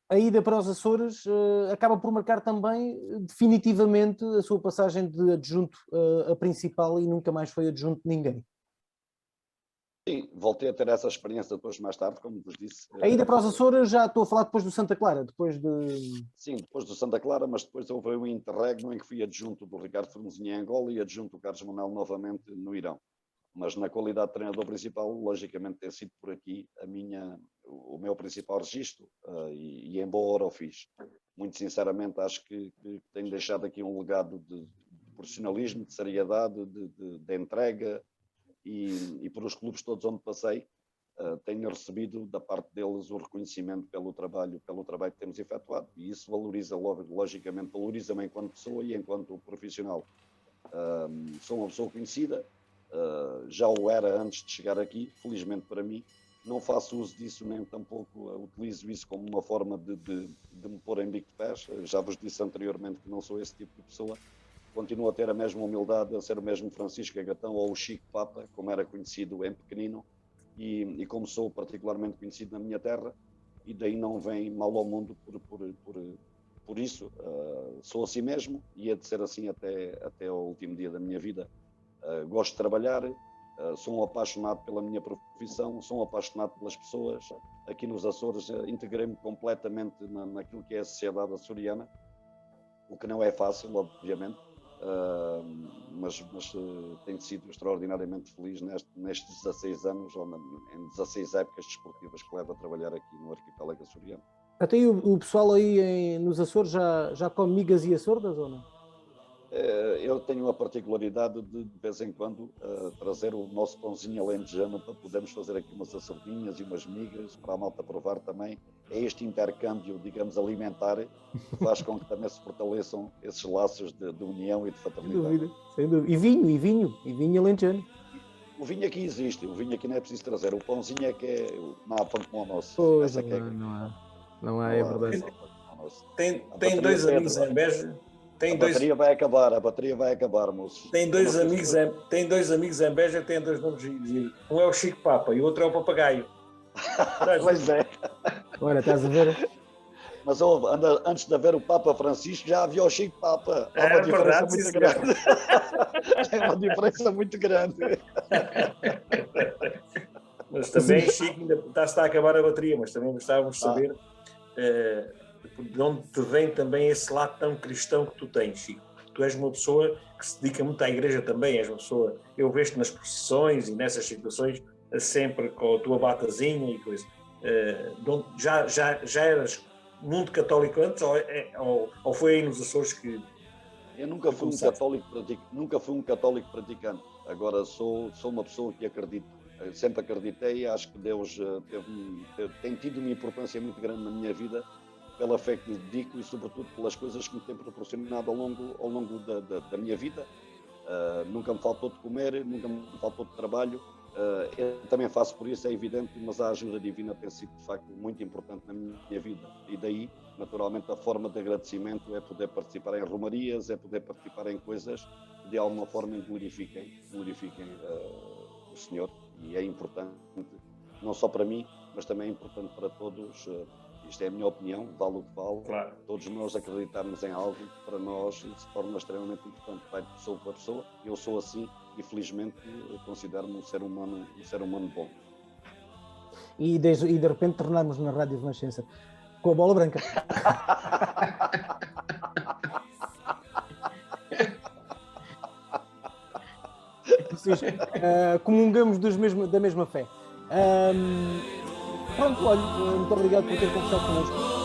A ida para os Açores acaba por marcar também definitivamente a sua passagem de adjunto a principal e nunca mais foi adjunto de ninguém.
Sim, voltei a ter essa experiência depois mais tarde, como vos disse.
A ida para os Açores, já estou a falar depois do Santa Clara,
Sim, depois do Santa Clara, mas depois houve um interregno em que fui adjunto do Ricardo Formosinha em Angola e adjunto do Carlos Manuel novamente no Irão. Mas na qualidade de treinador principal, logicamente tem sido por aqui o meu principal registro, e em boa hora o fiz. Muito sinceramente acho que tenho deixado aqui um legado de profissionalismo, de seriedade, de entrega, e por os clubes todos onde passei, tenho recebido da parte deles o reconhecimento pelo trabalho que temos efetuado, e isso logicamente valoriza-me enquanto pessoa e enquanto profissional. Sou uma pessoa conhecida, já o era antes de chegar aqui, felizmente para mim. Não faço uso disso, nem tampouco utilizo isso como uma forma de me pôr em bico de pés. Já vos disse anteriormente que não sou esse tipo de pessoa. Continuo a ter a mesma humildade, a ser o mesmo Francisco Agatão ou o Chico Papa, como era conhecido em pequenino, e como sou particularmente conhecido na minha terra, e daí não vem mal ao mundo por isso. Sou assim mesmo e é de ser assim até ao último dia da minha vida. Gosto de trabalhar, sou um apaixonado pela minha profissão, sou um apaixonado pelas pessoas. Aqui nos Açores integrei-me completamente naquilo que é a sociedade açoriana, o que não é fácil, obviamente, mas tenho sido extraordinariamente feliz nestes 16 anos, ou em 16 épocas desportivas que levo a trabalhar aqui no arquipélago açoriano.
Até aí o pessoal aí nos Açores já come migas e açordas ou não?
Eu tenho a particularidade de vez em quando, trazer o nosso pãozinho alentejano para podermos fazer aqui umas açordinhas e umas migas para a malta provar também. É este intercâmbio, digamos, alimentar que faz com que também se fortaleçam esses laços de união e de fraternidade.
Sem dúvida, sem dúvida. E vinho alentejano.
O vinho aqui existe, o vinho aqui não é preciso trazer, o pãozinho é que é não há pão como o nosso.
Pois,
Essa
não há, é verdade.
Tem dois amigos em Beja.
Bateria vai acabar, moços.
Tem dois amigos em Beja que têm dois nomes giros. Um é o Chico Papa e o outro é o Papagaio.
Pois é.
Olha, estás a ver?
Mas antes de haver o Papa Francisco, já havia o Chico Papa. Há uma diferença muito grande. É uma diferença muito grande.
Mas também, Chico, ainda está a acabar a bateria, mas também gostávamos de saber de onde te vem também esse lado tão cristão que tu tens, Chico. Tu és uma pessoa que se dedica muito à igreja também, és uma pessoa, eu vejo-te nas procissões e nessas situações, sempre com a tua batazinha e coisa. Já eras muito católico antes ou foi aí nos Açores que...
Eu nunca fui um católico praticante. Agora sou uma pessoa que acredito. Eu sempre acreditei, acho que Deus tem tido uma importância muito grande na minha vida pela fé que lhe dedico e sobretudo pelas coisas que me tem proporcionado ao longo da minha vida. Nunca me faltou de comer, nunca me faltou de trabalho. Eu também faço por isso, é evidente, mas a ajuda divina tem sido de facto muito importante na minha vida. E daí, naturalmente, a forma de agradecimento é poder participar em romarias, é poder participar em coisas que de alguma forma glorifiquem o Senhor. E é importante, não só para mim, mas também é importante para todos. Isto é a minha opinião, vale o que vale. Claro. Todos nós acreditarmos em algo que para nós se torna extremamente importante. Vai de pessoa para pessoa. Eu sou assim e felizmente considero-me um ser humano bom.
E de repente tornarmos na Rádio Renascença com a bola branca. Vocês, comungamos da mesma fé. Pronto, olha, muito obrigado por ter conversado connosco.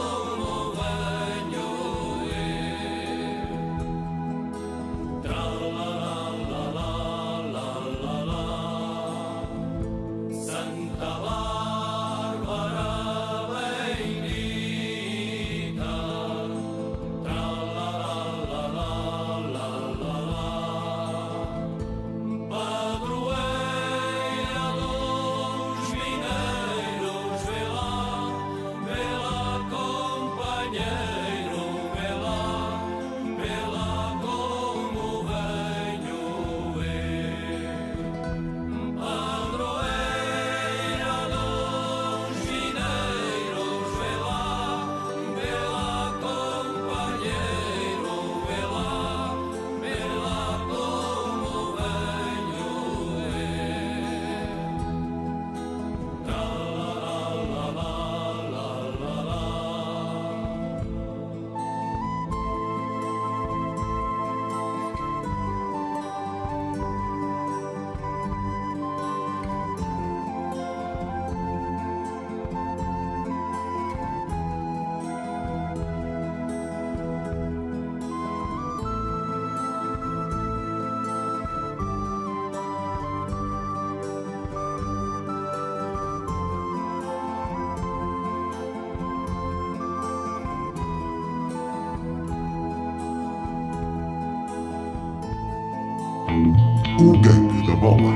O Gangue da Bola.